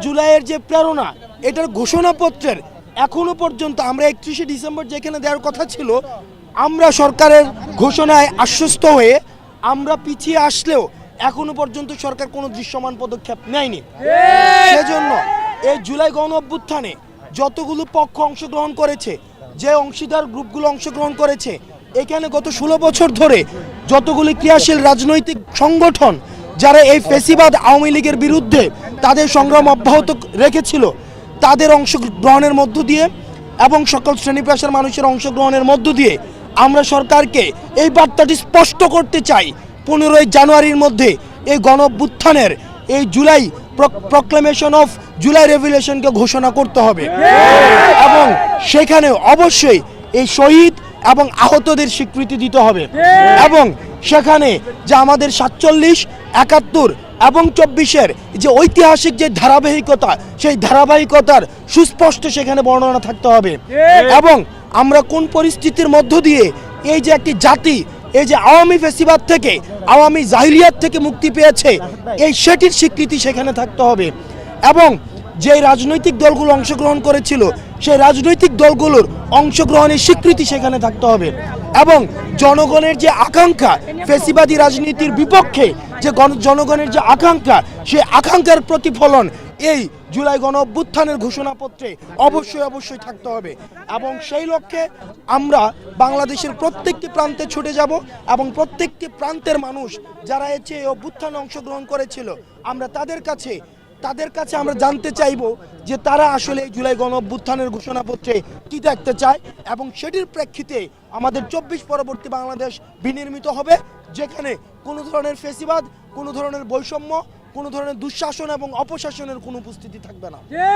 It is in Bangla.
জুলাইয়ের যে প্রেরণা, এটার ঘোষণাপত্রের এখনো পর্যন্ত আমরা 31শে ডিসেম্বর যেখানে দেওয়ার কথা ছিল, আমরা সরকারের ঘোষণায় আশ্বস্ত হয়ে আমরা পিছিয়ে আসলেও এখনো পর্যন্ত সরকার কোনো দৃশ্যমান পদক্ষেপ নেয়নি। সেজন্য এই জুলাই গণ অভ্যুত্থানে যতগুলো পক্ষ অংশগ্রহণ করেছে, যে অংশীদার গ্রুপগুলো অংশগ্রহণ করেছে, এখানে গত 16 বছর ধরে যতগুলি ক্রিয়াশীল রাজনৈতিক সংগঠন যারা এই ফ্যাসিবাদ আওয়ামী লীগের বিরুদ্ধে তাদের সংগ্রাম অব্যাহত রেখেছিল, তাদের অংশগ্রহণের মধ্য দিয়ে এবং সকল শ্রেণী পেশার মানুষের অংশগ্রহণের মধ্য দিয়ে আমরা সরকারকে এই বার্তাটি স্পষ্ট করতে চাই, 15ই জানুয়ারির মধ্যে এই গণ অভ্যুত্থানের এই জুলাই প্রক্লেমেশন অফ জুলাই রেভলিউশনকে ঘোষণা করতে হবে এবং সেখানে অবশ্যই এই শহীদ এবং আহতদের স্বীকৃতি দিতে হবে এবং সেখানে যে আমাদের 47, 71 এবং 24-এর যে ঐতিহাসিক যে ধারাবাহিকতা, সেই ধারাবাহিকতার সুস্পষ্ট সেখানে বর্ণনা থাকতে হবে এবং আমরা কোন পরিস্থিতির মধ্য দিয়ে এই যে একটি জাতি এই যে আওয়ামী ফ্যাসিবাদ থেকে, আওয়ামী জাহিলিয়াত থেকে মুক্তি পেয়েছে, এই সেটির স্বীকৃতি সেখানে থাকতে হবে এবং যে রাজনৈতিক দলগুলো অংশগ্রহণ করেছিল সেই রাজনৈতিক দলগুলোর অংশগ্রহণের স্বীকৃতি সেখানে থাকতে হবে এবং জনগণের যে আকাঙ্ক্ষা ফ্যাসিবাদী রাজনীতির বিপক্ষে যে জনগণের যে আকাঙ্ক্ষা, সেই আকাঙ্ক্ষার প্রতিফলন এই জুলাই গণ অভ্যুত্থানের ঘোষণাপত্রে অবশ্যই থাকতে হবে এবং সেই লক্ষ্যে আমরা বাংলাদেশের প্রত্যেকটি প্রান্তে ছুটে যাব এবং প্রত্যেকটি প্রান্তের মানুষ যারা এই অভ্যুত্থানে অংশগ্রহণ করেছিল, আমরা তাদের কাছে আমরা জানতে চাইব যে তারা আসলে এই জুলাই গণ অভ্যুত্থানের ঘোষণাপত্রে কি দেখতে চায় এবং সেটির প্রেক্ষিতে আমাদের 24 পরবর্তী বাংলাদেশ বিনির্মিত হবে, যেখানে কোনো ধরনের ফ্যাসিবাদ, কোনো ধরনের বৈষম্য, কোনো ধরনের দুঃশাসন এবং অপশাসনের কোনো উপস্থিতি থাকবে না।